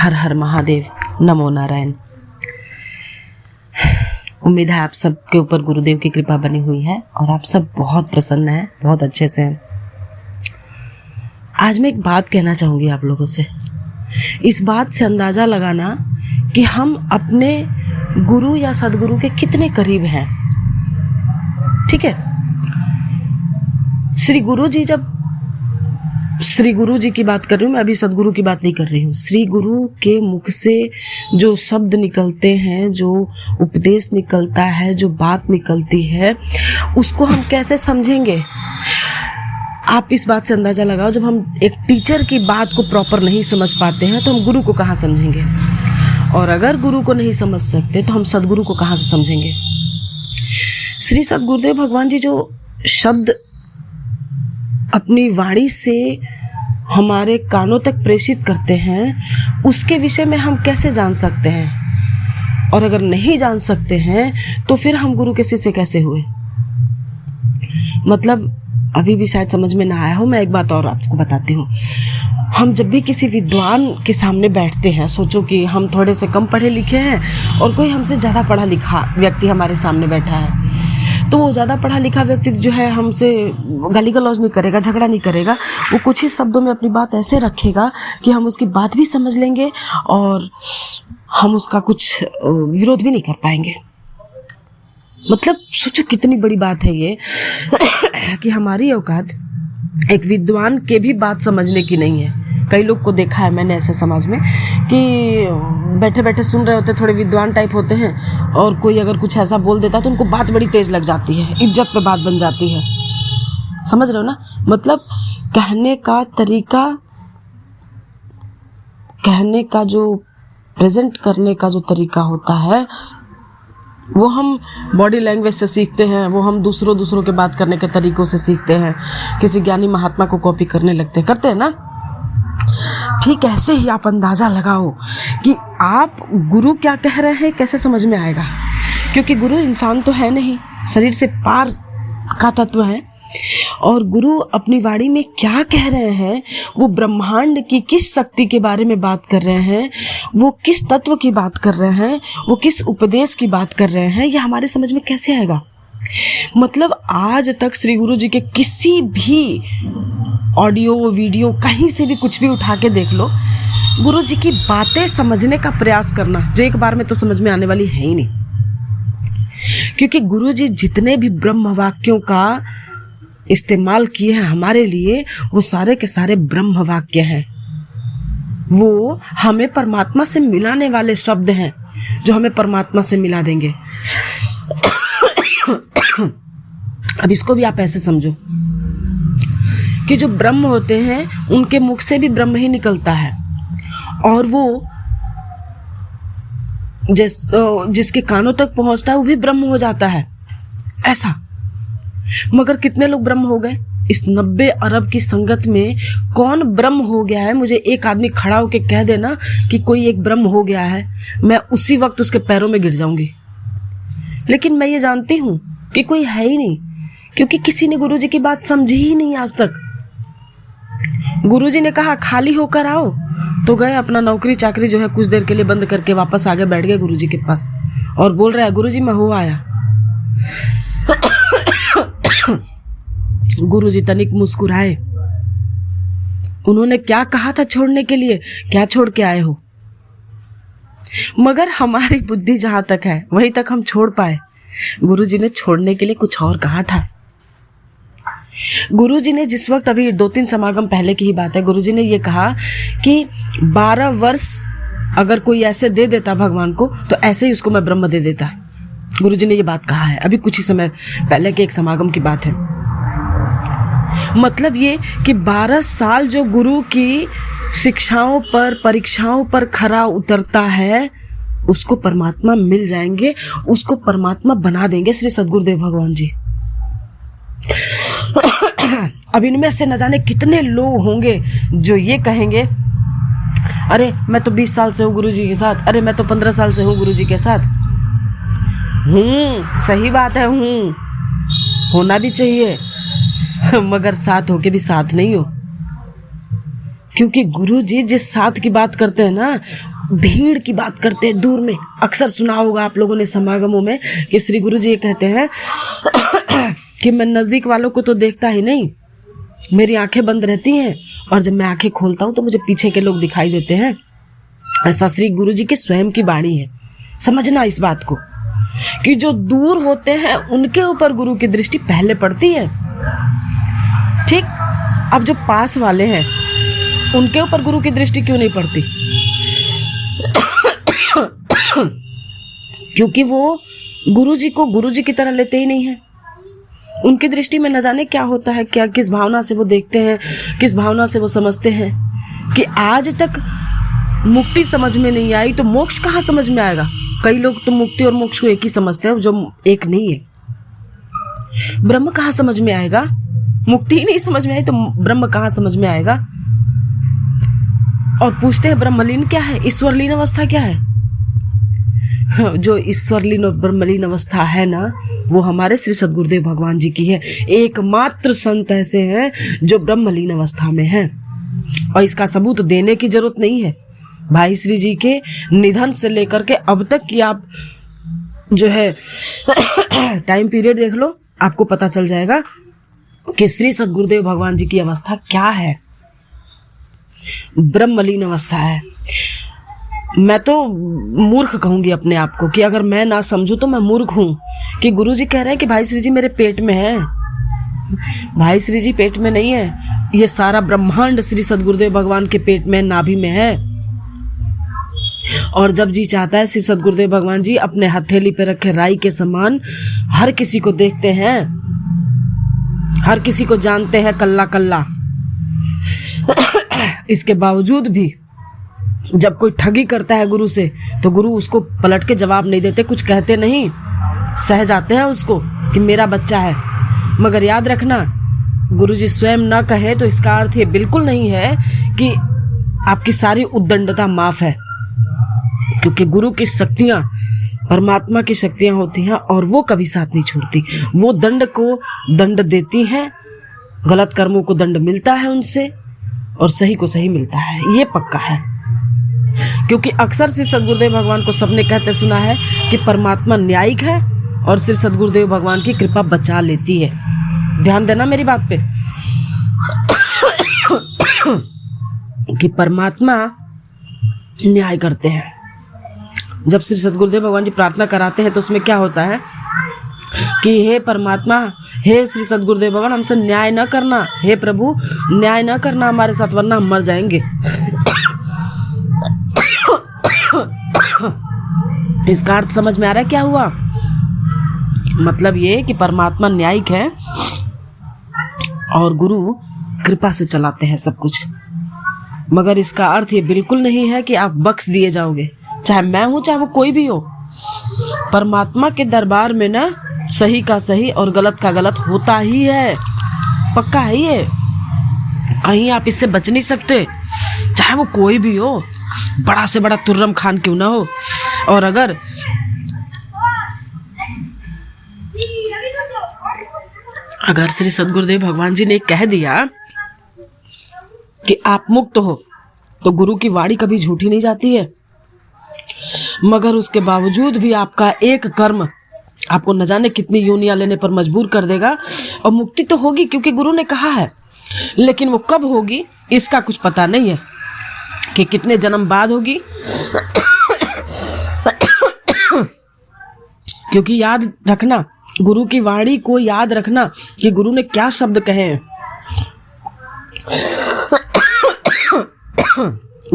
हर हर महादेव, नमो नारायण। उम्मीद है आप सबके ऊपर गुरुदेव की कृपा बनी हुई है और आप सब बहुत प्रसन्न हैं, बहुत अच्छे से हैं। आज मैं एक बात कहना चाहूँगी आप लोगों से। इस बात से अंदाज़ा लगाना कि हम अपने गुरु या सदगुरु के कितने करीब हैं। ठीक है, श्री गुरु जी की बात कर रही हूँ मैं, अभी सदगुरु की बात नहीं कर रही हूँ। श्री गुरु के मुख से जो शब्द निकलते हैं, जो उपदेश निकलता है, जो बात निकलती है, उसको हम कैसे समझेंगे? आप इस बात से अंदाज़ा लगाओ, जब हम एक टीचर की बात को प्रॉपर नहीं समझ पाते हैं तो हम गुरु को कहाँ समझेंगे? और अगर गुरु को नहीं समझ सकते तो हम सदगुरु को कहाँ से समझेंगे? श्री सदगुरुदेव भगवान जी जो शब्द अपनी वाणी से हमारे कानों तक प्रेषित करते हैं, उसके विषय में हम कैसे जान सकते हैं? और अगर नहीं जान सकते हैं तो फिर हम गुरु के शिष्य कैसे हुए? मतलब अभी भी शायद समझ में ना आया हो। मैं एक बात और आपको बताती हूँ। हम जब भी किसी विद्वान के सामने बैठते हैं, सोचो कि हम थोड़े से कम पढ़े लिखे हैं और कोई हमसे ज़्यादा पढ़ा लिखा व्यक्ति हमारे सामने बैठा है, तो वो ज़्यादा पढ़ा लिखा व्यक्ति जो है हमसे गाली गलौज नहीं करेगा, झगड़ा नहीं करेगा। वो कुछ ही शब्दों में अपनी बात ऐसे रखेगा कि हम उसकी बात भी समझ लेंगे और हम उसका कुछ विरोध भी नहीं कर पाएंगे। मतलब सोचो कितनी बड़ी बात है ये कि हमारी औकात एक विद्वान के भी बात समझने की नहीं है। कई लोग को देखा है मैंने ऐसे समाज में कि बैठे बैठे सुन रहे होते, थोड़े विद्वान टाइप होते हैं, और कोई अगर कुछ ऐसा बोल देता तो उनको बात बड़ी तेज लग जाती है, इज्जत पे बात बन जाती है। समझ रहे हो ना? मतलब कहने का तरीका, कहने का जो प्रेजेंट करने का जो तरीका होता है, वो हम बॉडी लैंग्वेज से सीखते हैं, वो हम दूसरों के बात करने के तरीकों से सीखते हैं। किसी ज्ञानी महात्मा को कॉपी करने लगते करते हैं ना। ठीक ऐसे ही आप अंदाज़ा लगाओ कि आप गुरु क्या कह रहे हैं, कैसे समझ में आएगा? क्योंकि गुरु इंसान तो है नहीं, शरीर से पार का तत्व है। और गुरु अपनी वाणी में क्या कह रहे हैं, वो ब्रह्मांड की किस शक्ति के बारे में बात कर रहे हैं, वो किस तत्व की बात कर रहे हैं, वो किस उपदेश की बात कर रहे हैं, ये हमारे समझ में कैसे आएगा? मतलब आज तक श्री गुरु जी के किसी भी ऑडियो वीडियो कहीं से भी कुछ भी उठा के देख लो, गुरु जी की बातें समझने का प्रयास करना, जो एक बार में तो समझ में आने वाली है ही नहीं। क्योंकि गुरु जी जितने भी ब्रह्म वाक्यों का इस्तेमाल किए हैं हमारे लिए, वो सारे के सारे ब्रह्म वाक्य हैं। वो हमें परमात्मा से मिलाने वाले शब्द हैं, जो हमें परमात्मा से मिला देंगे। अब इसको भी आप ऐसे समझो कि जो ब्रह्म होते हैं उनके मुख से भी ब्रह्म ही निकलता है, और वो जिसके कानों तक पहुंचता है वो भी ब्रह्म हो जाता है। ऐसा मगर कितने लोग ब्रह्म हो गए? इस 90 अरब की संगत में कौन ब्रह्म हो गया है? मुझे एक आदमी खड़ा होके कह देना कि कोई एक ब्रह्म हो गया है, मैं उसी वक्त उसके पैरों में गिर जाऊंगी। लेकिन मैं ये जानती हूं कि कोई है ही नहीं, क्योंकि किसी ने गुरुजी की बात समझी ही नहीं आज तक। गुरुजी ने कहा खाली होकर आओ, तो गए, अपना नौकरी चाकरी जो है कुछ देर के लिए बंद करके वापस आगे बैठ गए गुरुजी के पास, और बोल रहा है गुरुजी मैं हो आया। गुरुजी तनिक मुस्कुराए। उन्होंने क्या कहा था छोड़ने के लिए, क्या छोड़ के आए हो? मगर हमारी बुद्धि जहां तक है वहीं तक हम छोड़ पाए। गुरुजी ने छोड़ने के लिए कुछ और कहा था। गुरुजी ने जिस वक्त, अभी 2-3 समागम पहले की ही बात है, गुरुजी ने ये कहा कि 12 वर्ष अगर कोई ऐसे दे देता भगवान को, तो ऐसे ही उसको मैं ब्रह्म दे देता। गुरुजी ने ये बात कहा है, अभी कुछ ही समय पहले के एक समागम की बात है। मतलब ये कि 12 साल जो गुरु की शिक्षाओं पर, परीक्षाओं पर खरा उतरता है, उसको परमात्मा मिल जाएंगे, उसको परमात्मा बना देंगे श्री सदगुरुदेव भगवान जी। अब इनमें से न जाने कितने लोग होंगे जो ये कहेंगे, अरे मैं तो 20 साल से हूँ गुरुजी के साथ, अरे मैं तो 15 साल से हूँ गुरुजी के साथ। सही बात है, होना भी चाहिए, मगर साथ होके भी साथ नहीं हो। क्योंकि गुरुजी जिस साथ की बात करते हैं ना, भीड़ की बात करते हैं दूर में। अक्सर सुना होगा आप लोगों ने समागमों में कि श्री गुरुजी ये कहते हैं कि मैं नजदीक वालों को तो देखता ही नहीं, मेरी आंखें बंद रहती हैं और जब मैं आंखें खोलता हूं तो मुझे पीछे के लोग दिखाई देते हैं। ऐसा श्री गुरुजी की स्वयं की वाणी है। समझना इस बात को कि जो दूर होते हैं उनके ऊपर गुरु की दृष्टि पहले पड़ती है, ठीक। अब जो पास वाले हैं उनके ऊपर गुरु की दृष्टि क्यों नहीं पड़ती? क्योंकि वो गुरुजी को गुरुजी की तरह लेते ही नहीं है। उनकी दृष्टि में न जाने क्या होता है, क्या किस भावना से वो देखते हैं, किस भावना से वो समझते हैं कि आज तक मुक्ति समझ में नहीं आई तो मोक्ष कहाँ समझ में आएगा। कई लोग तो मुक्ति और मोक्ष को एक ही समझते हैं, जो एक नहीं है। ब्रह्म कहाँ समझ में आएगा? मुक्ति ही नहीं समझ में आई तो ब्रह्म कहाँ समझ में आएगा? और पूछते हैं ब्रह्मलीन क्या है, ईश्वरलीन अवस्था क्या है? जो ईश्वरलीन और ब्रह्मलीन अवस्था है ना, वो हमारे श्री सद्गुरुदेव भगवान जी की है। एकमात्र संत ऐसे हैं जो ब्रह्मलीन अवस्था में हैं, और इसका सबूत देने की जरूरत नहीं है। भाई श्री जी के निधन से लेकर के अब तक की आप जो है टाइम पीरियड देख लो, आपको पता चल जाएगा कि श्री सद्गुरुदेव भगवान जी की अवस्था क्या है। ब्रह्मलीन अवस्था है। मैं तो मूर्ख कहूंगी अपने आप को कि अगर मैं ना समझूं तो मैं मूर्ख हूं कि गुरुजी कह रहे हैं कि भाई श्री जी मेरे पेट में है। भाई श्री जी पेट में नहीं है, ये सारा ब्रह्मांड श्री सद्गुरुदेव भगवान के पेट में, नाभि में है। और जब जी चाहता है श्री सद्गुरुदेव भगवान जी अपने हथेली पे रखे राई के समान हर किसी को देखते हैं, हर किसी को जानते हैं कल्ला कल्ला। इसके बावजूद भी जब कोई ठगी करता है गुरु से तो गुरु उसको पलट के जवाब नहीं देते, कुछ कहते नहीं, सह जाते हैं उसको कि मेरा बच्चा है। मगर याद रखना, गुरुजी स्वयं ना कहे तो इसका अर्थ ये बिल्कुल नहीं है कि आपकी सारी उद्दंडता माफ है, क्योंकि गुरु की शक्तियां परमात्मा की शक्तियां होती हैं और वो कभी साथ नहीं छोड़ती। वो दंड को दंड देती हैं, गलत कर्मों को दंड मिलता है उनसे और सही को सही मिलता है, ये पक्का है। क्योंकि अक्सर श्री सद्गुरुदेव भगवान को सबने कहते सुना है कि परमात्मा न्यायिक है और श्री सद्गुरुदेव भगवान की कृपा बचा लेती है। ध्यान देना मेरी बात पे कि परमात्मा न्याय करते हैं। जब श्री सद्गुरुदेव भगवान जी प्रार्थना कराते हैं तो उसमें क्या होता है कि हे परमात्मा, हे श्री सद्गुरुदेव भगवान, हमसे न्याय न करना, हे प्रभु न्याय न करना हमारे साथ, वरना हम मर जाएंगे। इसका अर्थ समझ में आ रहा है क्या हुआ? मतलब ये कि परमात्मा न्यायिक है और गुरु कृपा से चलाते हैं सब कुछ। मगर इसका अर्थ ये बिल्कुल नहीं है कि आप बख्श दिए जाओगे, चाहे मैं हूं चाहे वो कोई भी हो। परमात्मा के दरबार में ना सही का सही और गलत का गलत होता ही है, पक्का है ये, कहीं आप इससे बच नहीं सकते, चाहे वो कोई भी हो, बड़ा से बड़ा तुर्रम खान क्यों ना हो। और अगर श्री सद्गुरुदेव भगवान जी ने कह दिया कि आप मुक्त हो तो गुरु की वाणी कभी झूठी नहीं जाती है। मगर उसके बावजूद भी आपका एक कर्म आपको न जाने कितनी योनियां लेने पर मजबूर कर देगा, और मुक्ति तो होगी क्योंकि गुरु ने कहा है, लेकिन वो कब होगी इसका कुछ पता नहीं है कि कितने जन्म बाद होगी। क्योंकि याद रखना, गुरु की वाणी को याद रखना कि गुरु ने क्या शब्द कहे हैं।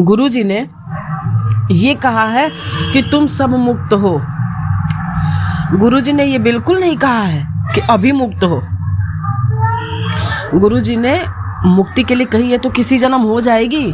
गुरु जी ने ये कहा है कि तुम सब मुक्त हो। गुरु जी ने ये बिल्कुल नहीं कहा है कि अभी मुक्त हो। गुरु जी ने मुक्ति के लिए कही है तो किसी जन्म हो जाएगी।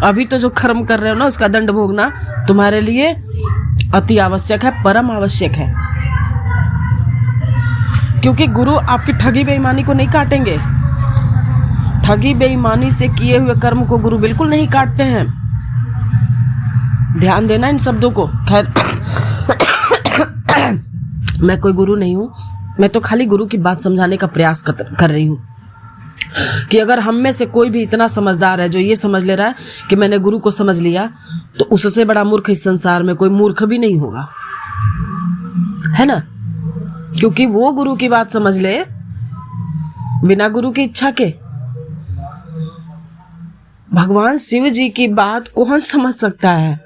अभी तो जो कर्म कर रहे हो ना उसका दंड भोगना तुम्हारे लिए अति आवश्यक है, परम आवश्यक है। क्योंकि गुरु आपकी ठगी बेईमानी को नहीं काटेंगे। ठगी बेईमानी से किए हुए कर्म को गुरु बिल्कुल नहीं काटते हैं। ध्यान देना इन शब्दों को। खैर मैं कोई गुरु नहीं हूं, मैं तो खाली गुरु की बात समझाने का प्रयास कर रही हूं। कि अगर हम में से कोई भी इतना समझदार है जो ये समझ ले रहा है कि मैंने गुरु को समझ लिया, तो उससे बड़ा मूर्ख इस संसार में कोई मूर्ख भी नहीं होगा, है ना। क्योंकि वो गुरु की बात समझ ले बिना गुरु की इच्छा के। भगवान शिव जी की बात कौन समझ सकता है?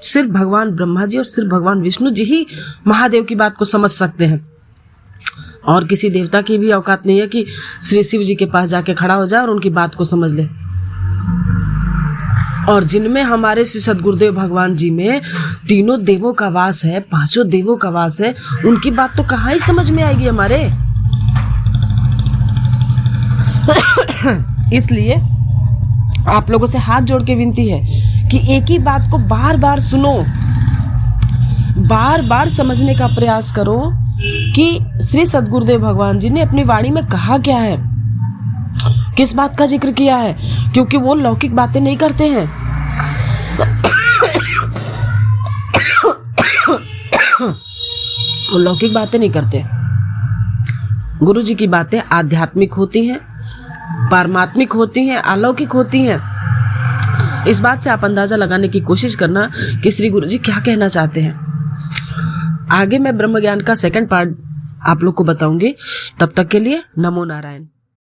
सिर्फ भगवान ब्रह्मा जी और सिर्फ भगवान विष्णु जी ही महादेव की बात को समझ सकते हैं, और किसी देवता की भी औकात नहीं है कि श्री शिव जी के पास जाके खड़ा हो जाए और उनकी बात को समझ ले। और जिनमें हमारे श्री सद्गुरुदेव भगवान जी में तीनों देवों का वास है, पांचों देवों का वास है, उनकी बात तो कहाँ ही समझ में आएगी हमारे। इसलिए आप लोगों से हाथ जोड़ के विनती है कि एक ही बात को बार बार सुनो, बार बार समझने का प्रयास करो कि श्री सद्गुरुदेव भगवान जी ने अपनी वाणी में कहा क्या है, किस बात का जिक्र किया है, क्योंकि वो लौकिक बातें नहीं करते हैं। वो लौकिक बातें नहीं करते। गुरु जी की बातें आध्यात्मिक होती हैं, पारमात्मिक होती हैं, अलौकिक होती हैं। इस बात से आप अंदाजा लगाने की कोशिश करना कि श्री गुरु जी क्या कहना चाहते हैं। आगे मैं ब्रह्म ज्ञान का सेकंड पार्ट आप लोग को बताऊंगी। तब तक के लिए नमो नारायण।